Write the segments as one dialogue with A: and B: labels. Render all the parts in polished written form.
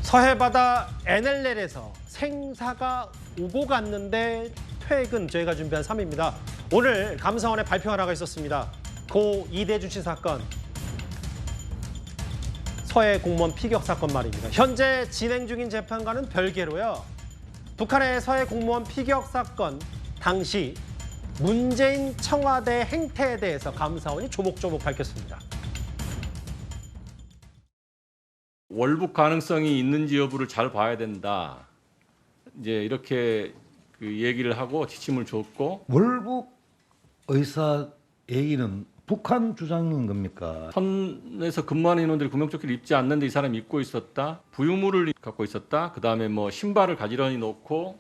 A: 서해바다 NLL에서 생사가 오고 갔는데 퇴근, 저희가 준비한 3위입니다. 오늘 감사원에 발표 하나가 있었습니다. 고 이대준 씨 사건, 서해 공무원 피격 사건 말입니다. 현재 진행 중인 재판과는 별개로요, 북한의 서해 공무원 피격 사건 당시 문재인 청와대 행태에 대해서 감사원이 조목조목 밝혔습니다.
B: 월북 가능성이 있는지 여부를 잘 봐야 된다. 이제 이렇게 그 얘기를 하고 지침을 줬고,
C: 월북 의사 얘기는 북한 주장인 겁니까?
B: 선에서 근무하는 인원들이 구명조끼를 입지 않는데 이 사람이 입고 있었다. 부유물을 갖고 있었다. 그다음에 뭐 신발을 가지런히 놓고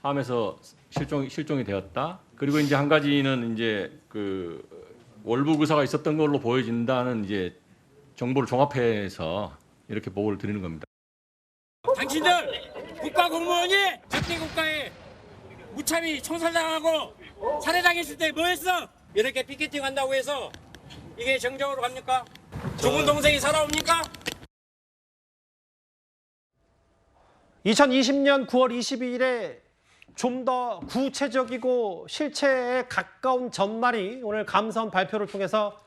B: 함에서 실종이 되었다. 그리고 이제 한 가지는 이제 그 월북 의사가 있었던 걸로 보여진다는 이제 정보를 종합해서 이렇게 보고를 드리는 겁니다.
D: 당신들 국가공무원이 적대 국가에 무참히 총살당하고 살해당했을 때 뭐 했어? 이렇게 피켓팅 한다고 해서 이게 정정으로 갑니까? 죽은 동생이 살아옵니까?
A: 2020년 9월 22일에 좀 더 구체적이고 실체에 가까운 전말이 오늘 감사원 발표를 통해서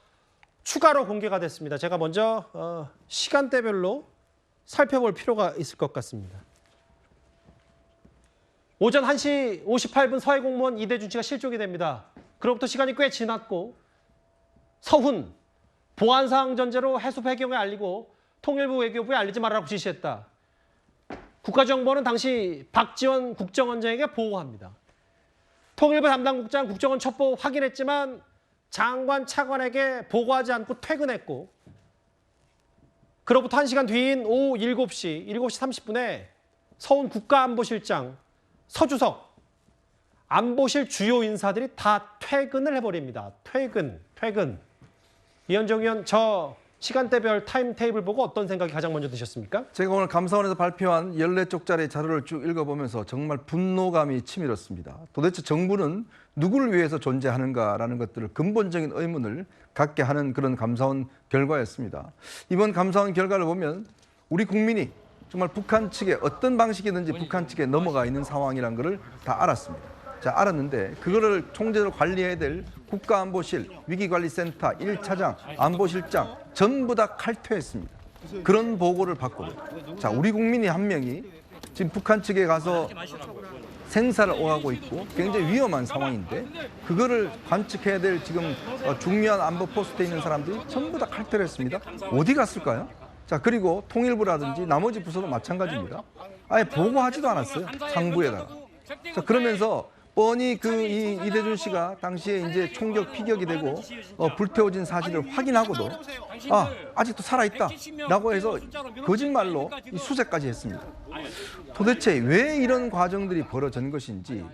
A: 추가로 공개가 됐습니다. 제가 먼저 시간대별로 살펴볼 필요가 있을 것 같습니다. 오전 1시 58분 서해 공무원 이대준 씨가 실종이 됩니다. 그로부터 시간이 꽤 지났고 서훈, 보안사항 전제로 해수 배경에 알리고 통일부 외교부에 알리지 말라고 지시했다. 국가정보는 당시 박지원 국정원장에게 보고합니다. 통일부 담당국장 국정원 첩보 확인했지만 장관 차관에게 보고하지 않고 퇴근했고, 그로부터 1시간 뒤인 오후 7시 30분에 서훈 국가안보실장, 서주석, 안보실 주요 인사들이 다 퇴근을 해버립니다. 퇴근. 이현정 의원, 저 시간대별 타임테이블 보고 어떤 생각이 가장 먼저 드셨습니까?
E: 제가 오늘 감사원에서 발표한 14쪽짜리 자료를 쭉 읽어보면서 정말 분노감이 치밀었습니다. 도대체 정부는 누구를 위해서 존재하는가라는 것들을 근본적인 의문을 갖게 하는 그런 감사원 결과였습니다. 이번 감사원 결과를 보면 우리 국민이 정말 북한 측에 어떤 방식이든지 북한 측에 넘어가 있는 상황이라는 것을 다 알았습니다. 자, 알았는데 그거를 총재로 관리해야 될 국가안보실, 위기관리센터 1차장, 안보실장 전부 다 칼퇴했습니다. 그런 보고를 받고, 자, 우리 국민이 한 명이 지금 북한 측에 가서 생사를 오가고 있고 굉장히 위험한 상황인데 그거를 관측해야 될 지금 중요한 안보 포스트에 있는 사람들이 전부 다 칼퇴를 했습니다. 어디 갔을까요? 자, 그리고 통일부라든지 나머지 부서도 마찬가지입니다. 아예 보고하지도 않았어요, 상부에다가. 자, 그러면서 뻔히 이 이대준 씨가 당시에 이제 총격 피격이 되고 불태워진 사실을 확인하고도 아직도 살아있다라고 해서 거짓말로 이 수색까지 했습니다. 도대체 왜 이런 과정들이 벌어진 것인지,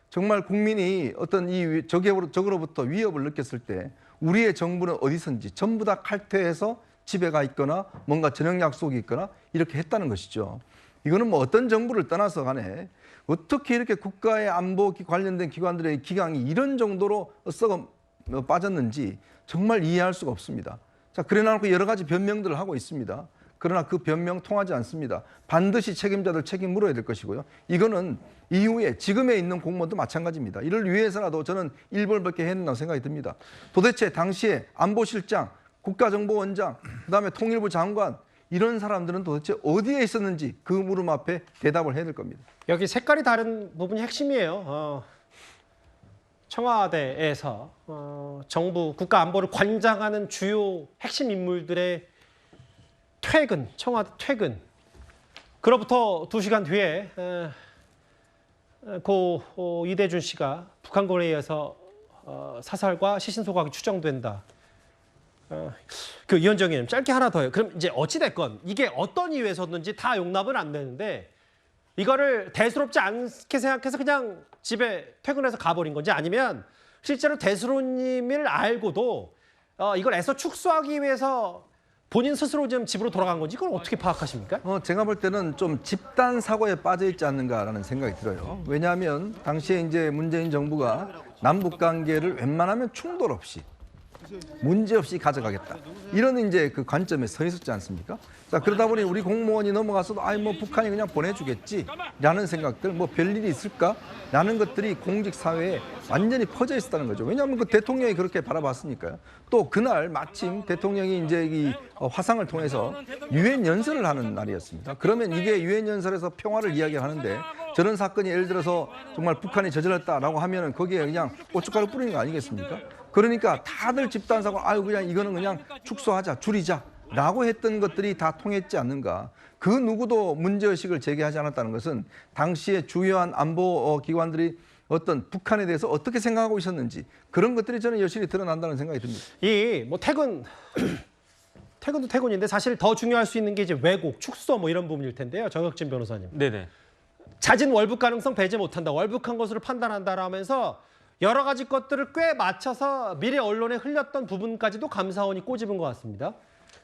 E: 정말 국민이 어떤 이 적으로부터 위협을 느꼈을 때 우리의 정부는 어디선지 전부 다 칼퇴해서 집에 가 있거나 뭔가 저녁 약속이 있거나 이렇게 했다는 것이죠. 이거는 뭐 어떤 정부를 떠나서 간에 어떻게 이렇게 국가의 안보 관련된 기관들의 기강이 이런 정도로 썩어 빠졌는지 정말 이해할 수가 없습니다. 자, 그래놓고 여러 가지 변명들을 하고 있습니다. 그러나 그 변명 통하지 않습니다. 반드시 책임자들 책임 물어야 될 것이고요. 이거는 이후에 지금에 있는 공무원도 마찬가지입니다. 이를 위해서라도 저는 일벌백계 해야 된다고 생각이 듭니다. 도대체 당시에 안보실장, 국가정보원장, 그다음에 통일부 장관, 이런 사람들은 도대체 어디에 있었는지 그 물음 앞에 대답을 해야 될 겁니다.
A: 여기 색깔이 다른 부분이 핵심이에요. 청와대에서 정부 국가안보를 관장하는 주요 핵심 인물들의 퇴근, 청와대 퇴근. 그로부터 2시간 뒤에 고 이대준 씨가 북한군에 의해서 사살과 시신 소각이 추정된다. 그 이현정 의원님, 짧게 하나 더요. 그럼 이제 어찌됐건 이게 어떤 이유에서든지 다 용납은 안 되는데 이거를 대수롭지 않게 생각해서 그냥 집에 퇴근해서 가버린 건지, 아니면 실제로 대수로님을 알고도 이걸 애써 축소하기 위해서 본인 스스로 지금 집으로 돌아간 건지, 그걸 어떻게 파악하십니까?
E: 제가 볼 때는 좀 집단 사고에 빠져 있지 않는가라는 생각이 들어요. 왜냐하면 당시에 이제 문재인 정부가 남북 관계를 웬만하면 충돌 없이 문제없이 가져가겠다. 이런 이제 그 관점에 서 있었지 않습니까? 자, 그러다 보니 우리 공무원이 넘어가서도 아이 뭐 북한이 그냥 보내주겠지라는 생각들, 뭐 별일이 있을까라는 것들이 공직 사회에 완전히 퍼져 있었다는 거죠. 왜냐하면 그 대통령이 그렇게 바라봤으니까요. 또 그날 마침 대통령이 이제 이 화상을 통해서 유엔 연설을 하는 날이었습니다. 그러면 이게 유엔 연설에서 평화를 이야기하는데 저런 사건이 예를 들어서 정말 북한이 저질렀다라고 하면은 거기에 그냥 고춧가루 뿌리는 거 아니겠습니까? 그러니까 다들 집단사고 아유 그냥 이거는 그냥 축소하자, 줄이자라고 했던 것들이 다 통했지 않는가. 그 누구도 문제의식을 제기하지 않았다는 것은 당시에 주요한 안보 기관들이 어떤 북한에 대해서 어떻게 생각하고 있었는지 그런 것들이 저는 여실히 드러난다는 생각이 듭니다.
A: 이 뭐 퇴근도 퇴근인데 사실 더 중요할 수 있는 게 이제 왜곡, 축소 뭐 이런 부분일 텐데요. 정혁진 변호사님.
F: 네네.
A: 잦은 월북 가능성 배제 못한다. 월북한 것으로 판단한다라면서 여러 가지 것들을 꽤 맞춰서 미래 언론에 흘렸던 부분까지도 감사원이 꼬집은 것 같습니다.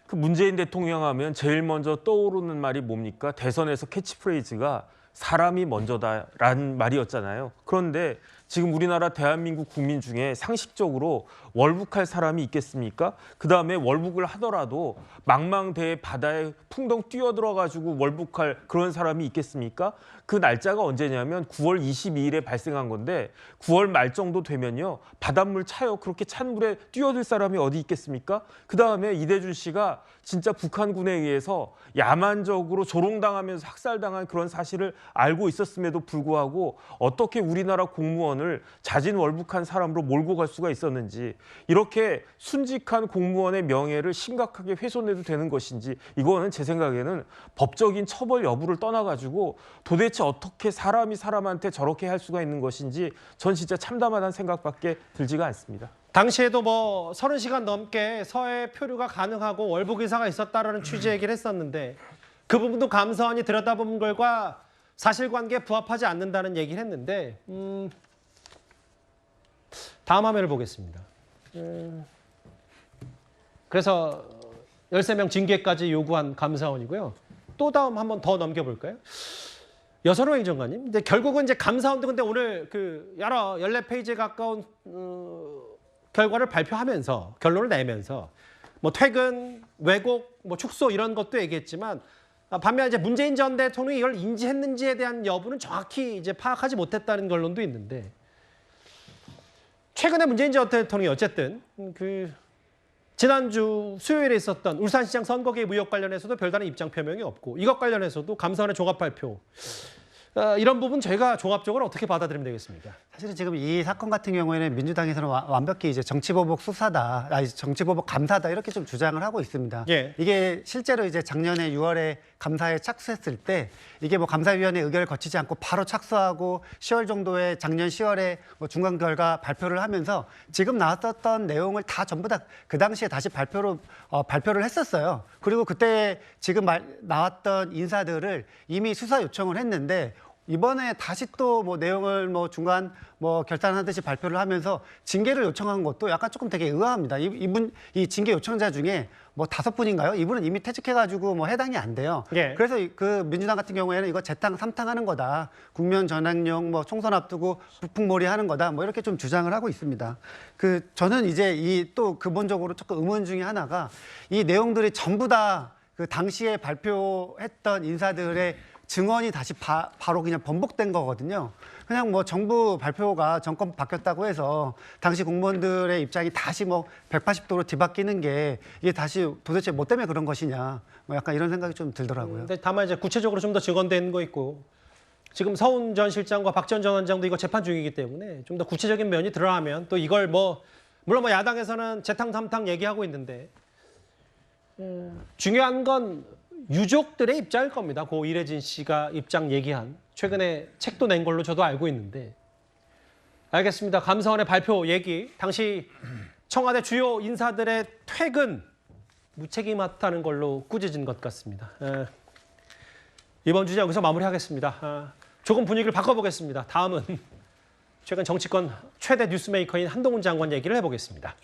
F: 그 문재인 대통령 하면 제일 먼저 떠오르는 말이 뭡니까? 대선에서 캐치프레이즈가 사람이 먼저다라는 말이었잖아요. 그런데 지금 우리나라 대한민국 국민 중에 상식적으로 월북할 사람이 있겠습니까? 그다음에 월북을 하더라도 망망대해 바다에 풍덩 뛰어들어가지고 월북할 그런 사람이 있겠습니까? 그 날짜가 언제냐면 9월 22일에 발생한 건데 9월 말 정도 되면요. 바닷물 차요. 그렇게 찬 물에 뛰어들 사람이 어디 있겠습니까? 그다음에 이대준 씨가 진짜 북한군에 의해서 야만적으로 조롱당하면서 학살당한 그런 사실을 알고 있었음에도 불구하고 어떻게 우리나라 공무원을 자진월북한 사람으로 몰고 갈 수가 있었는지 이렇게 순직한 공무원의 명예를 심각하게 훼손해도 되는 것인지 이거는 제 생각에는 법적인 처벌 여부를 떠나가지고 도대체 어떻게 사람이 사람한테 저렇게 할 수가 있는 것인지 전 진짜 참담하다는 생각밖에 들지가 않습니다.
A: 당시에도 뭐 30시간 넘게 서해 표류가 가능하고 월북 의사가 있었다라는 취지 얘기를 했었는데 그 부분도 감사원이 들여다본 결과 사실관계에 부합하지 않는다는 얘기를 했는데 다음 화면을 보겠습니다. 그래서 13명 징계까지 요구한 감사원이고요. 또 다음 한번 더 넘겨볼까요? 여선호 행정관님. 근데 결국은 이제 감사원도 근데 오늘 그 여러 14페이지에 가까운 결과를 발표하면서 결론을 내면서 뭐 퇴근, 왜곡, 뭐 축소 이런 것도 얘기했지만 반면 이제 문재인 전 대통령이 이걸 인지했는지에 대한 여부는 정확히 이제 파악하지 못했다는 결론도 있는데 최근에 문재인 전 대통령이 어쨌든 그 지난주 수요일에 있었던 울산시장 선거 개입 의혹 관련해서도 별다른 입장 표명이 없고 이것 관련해서도 감사원의 종합 발표 이런 부분 저희가 종합적으로 어떻게 받아들이면 되겠습니까?
G: 사실은 지금 이 사건 같은 경우에는 민주당에서는 완벽히 이제 정치보복 수사다, 정치보복 감사다 이렇게 좀 주장을 하고 있습니다.
A: 예.
G: 이게 실제로 이제 작년에 6월에 감사에 착수했을 때 이게 뭐 감사위원회 의결을 거치지 않고 바로 착수하고 10월 정도에 작년 10월에 뭐 중간 결과 발표를 하면서 지금 나왔었던 내용을 다 전부 다 그 당시에 다시 발표를 했었어요. 그리고 그때 지금 나왔던 인사들을 이미 수사 요청을 했는데. 이번에 다시 또 뭐 내용을 뭐 중간 뭐 결단하듯이 발표를 하면서 징계를 요청한 것도 약간 조금 되게 의아합니다. 이 징계 요청자 중에 뭐 5분인가요? 이분은 이미 퇴직해가지고 뭐 해당이 안 돼요.
A: 예.
G: 그래서 그 민주당 같은 경우에는 이거 재탕 삼탕하는 거다. 국면 전환용 뭐 총선 앞두고 북풍몰이 하는 거다. 뭐 이렇게 좀 주장을 하고 있습니다. 그 저는 이제 이 또 근본적으로 조금 의문 중에 하나가 이 내용들이 전부 다 그 당시에 발표했던 인사들의 증언이 다시 바로 그냥 번복된 거거든요. 그냥 뭐 정부 발표가 정권 바뀌었다고 해서 당시 공무원들의 입장이 다시 뭐 180도로 뒤바뀌는 게 이게 다시 도대체 뭐 때문에 그런 것이냐. 뭐 약간 이런 생각이 좀 들더라고요.
A: 근데 다만 이제 구체적으로 좀 더 증언된 거 있고 지금 서훈 전 실장과 박지원 전 원장도 이거 재판 중이기 때문에 좀 더 구체적인 면이 드러나면 또 이걸 뭐 물론 뭐 야당에서는 재탕 삼탕 얘기하고 있는데 중요한 건 유족들의 입장일 겁니다. 고 이래진 씨가 입장 얘기한 최근에 책도 낸 걸로 저도 알고 있는데 알겠습니다. 감사원의 발표 얘기 당시 청와대 주요 인사들의 퇴근 무책임하다는 걸로 꾸짖은 것 같습니다. 이번 주제 여기서 마무리하겠습니다. 조금 분위기를 바꿔보겠습니다. 다음은 최근 정치권 최대 뉴스메이커인 한동훈 장관 얘기를 해보겠습니다.